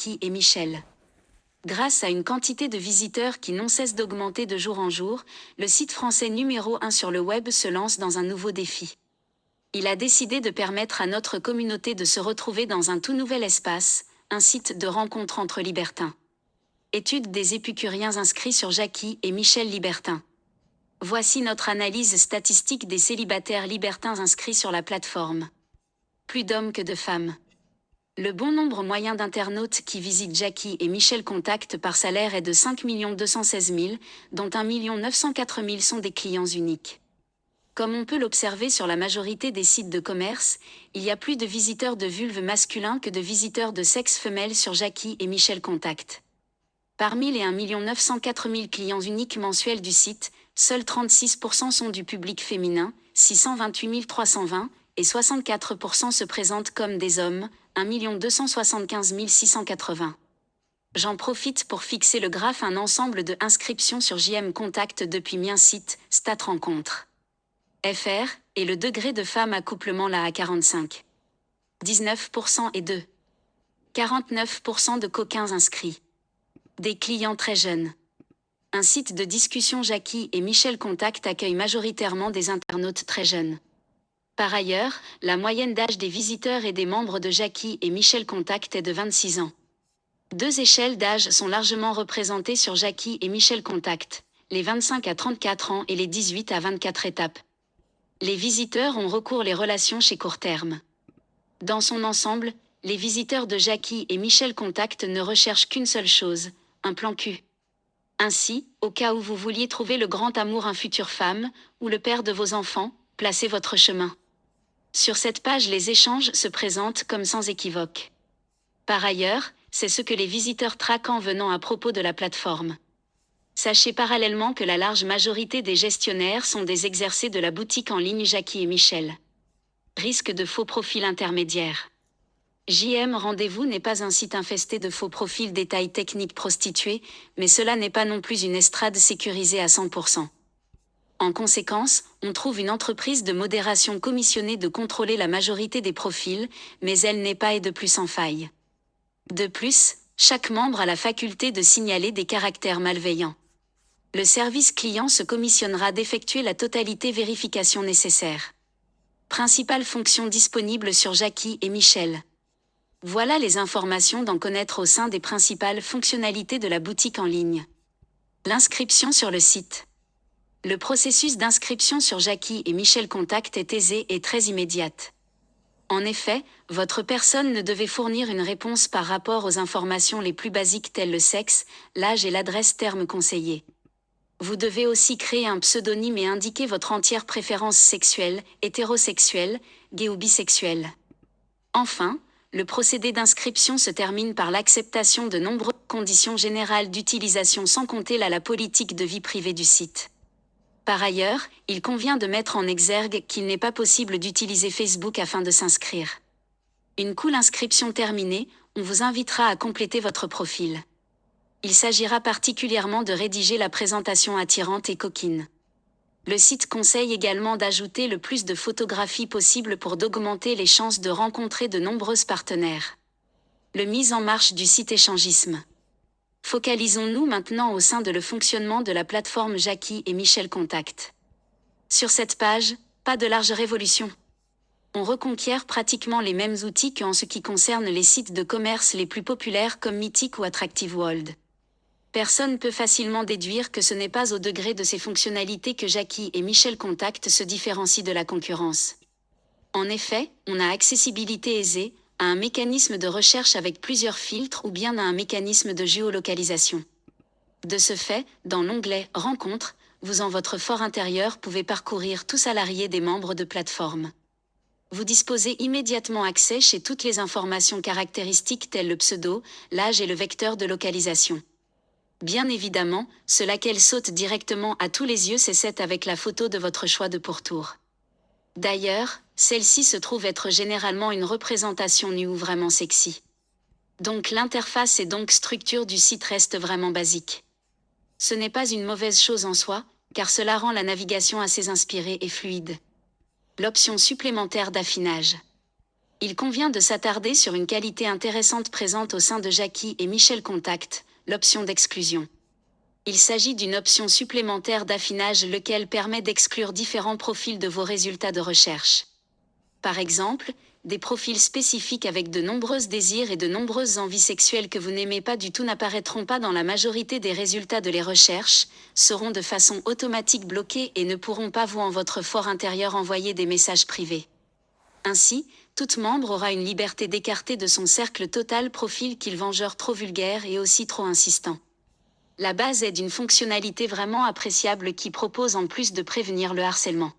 Jackie et Michel. Grâce à une quantité de visiteurs qui n'ont cesse d'augmenter de jour en jour, le site français numéro 1 sur le web se lance dans un nouveau défi. Il a décidé de permettre à notre communauté de se retrouver dans un tout nouvel espace, un site de rencontre entre libertins. Étude des épicuriens inscrits sur Jackie et Michel Libertin. Voici notre analyse statistique des célibataires libertins inscrits sur la plateforme. Plus d'hommes que de femmes. Le bon nombre moyen d'internautes qui visitent Jackie et Michel Contact par salaire est de 5 216 000, dont 1 904 000 sont des clients uniques. Comme on peut l'observer sur la majorité des sites de commerce, il y a plus de visiteurs de vulve masculins que de visiteurs de sexe femelle sur Jackie et Michel Contact. Parmi les 1 904 000 clients uniques mensuels du site, seuls 36% sont du public féminin, 628 320, et 64% se présentent comme des hommes, 1 275 680. J'en profite pour fixer le graphe un ensemble de inscriptions sur JM Contact depuis mien site, Stat Rencontre. FR, et le degré de femme accouplement là à 45. 19% et 2. 49% de coquins inscrits. Des clients très jeunes. Un site de discussion Jackie et Michel Contact accueille majoritairement des internautes très jeunes. Par ailleurs, la moyenne d'âge des visiteurs et des membres de Jackie et Michel Contact est de 26 ans. Deux échelles d'âge sont largement représentées sur Jackie et Michel Contact, les 25 à 34 ans et les 18 à 24 étapes. Les visiteurs ont recours les relations chez court terme. Dans son ensemble, les visiteurs de Jackie et Michel Contact ne recherchent qu'une seule chose, un plan cul. Ainsi, au cas où vous vouliez trouver le grand amour, une future femme, ou le père de vos enfants, placez votre chemin. Sur cette page, les échanges se présentent comme sans équivoque. Par ailleurs, c'est ce que les visiteurs traquent en venant à propos de la plateforme. Sachez parallèlement que la large majorité des gestionnaires sont des exercés de la boutique en ligne Jackie et Michel. Risque de faux profils intermédiaires. JM Rendez-vous n'est pas un site infesté de faux profils détails techniques prostituées, mais cela n'est pas non plus une estrade sécurisée à 100%. En conséquence, on trouve une entreprise de modération commissionnée de contrôler la majorité des profils, mais elle n'est pas et de plus sans faille. De plus, chaque membre a la faculté de signaler des caractères malveillants. Le service client se commissionnera d'effectuer la totalité vérification nécessaire. Principales fonctions disponibles sur Jackie et Michel. Voilà les informations d'en connaître au sein des principales fonctionnalités de la boutique en ligne. L'inscription sur le site. Le processus d'inscription sur Jackie et Michel Contact est aisé et très immédiate. En effet, votre personne ne devait fournir une réponse par rapport aux informations les plus basiques telles le sexe, l'âge et l'adresse terme conseillé. Vous devez aussi créer un pseudonyme et indiquer votre entière préférence sexuelle, hétérosexuelle, gay ou bisexuelle. Enfin, le procédé d'inscription se termine par l'acceptation de nombreuses conditions générales d'utilisation sans compter la politique de vie privée du site. Par ailleurs, il convient de mettre en exergue qu'il n'est pas possible d'utiliser Facebook afin de s'inscrire. Une cool inscription terminée, on vous invitera à compléter votre profil. Il s'agira particulièrement de rédiger la présentation attirante et coquine. Le site conseille également d'ajouter le plus de photographies possible pour d'augmenter les chances de rencontrer de nombreux partenaires. Le mise en marche du site échangisme. Focalisons-nous maintenant au sein de le fonctionnement de la plateforme Jackie et Michel Contact. Sur cette page, pas de large révolution. On reconquiert pratiquement les mêmes outils qu'en ce qui concerne les sites de commerce les plus populaires comme Mythic ou Attractive World. Personne peut facilement déduire que ce n'est pas au degré de ces fonctionnalités que Jackie et Michel Contact se différencient de la concurrence. En effet, on a accessibilité aisée, à un mécanisme de recherche avec plusieurs filtres ou bien à un mécanisme de géolocalisation. De ce fait, dans l'onglet « Rencontres », vous en votre fort intérieur pouvez parcourir tout salarié des membres de plateforme. Vous disposez immédiatement accès chez toutes les informations caractéristiques telles le pseudo, l'âge et le vecteur de localisation. Bien évidemment, ce laquelle saute directement à tous les yeux, c'est cette avec la photo de votre choix de pourtour. D'ailleurs, celle-ci se trouve être généralement une représentation nue ou vraiment sexy. Donc l'interface et donc structure du site restent vraiment basiques. Ce n'est pas une mauvaise chose en soi, car cela rend la navigation assez inspirée et fluide. L'option supplémentaire d'affinage. Il convient de s'attarder sur une qualité intéressante présente au sein de Jackie et Michel Contact, l'option d'exclusion. Il s'agit d'une option supplémentaire d'affinage lequel permet d'exclure différents profils de vos résultats de recherche. Par exemple, des profils spécifiques avec de nombreux désirs et de nombreuses envies sexuelles que vous n'aimez pas du tout n'apparaîtront pas dans la majorité des résultats de les recherches, seront de façon automatique bloqués et ne pourront pas vous en votre fort intérieur envoyer des messages privés. Ainsi, tout membre aura une liberté d'écarter de son cercle total profil qu'il vengeur trop vulgaire et aussi trop insistant. La base est d'une fonctionnalité vraiment appréciable qui propose en plus de prévenir le harcèlement.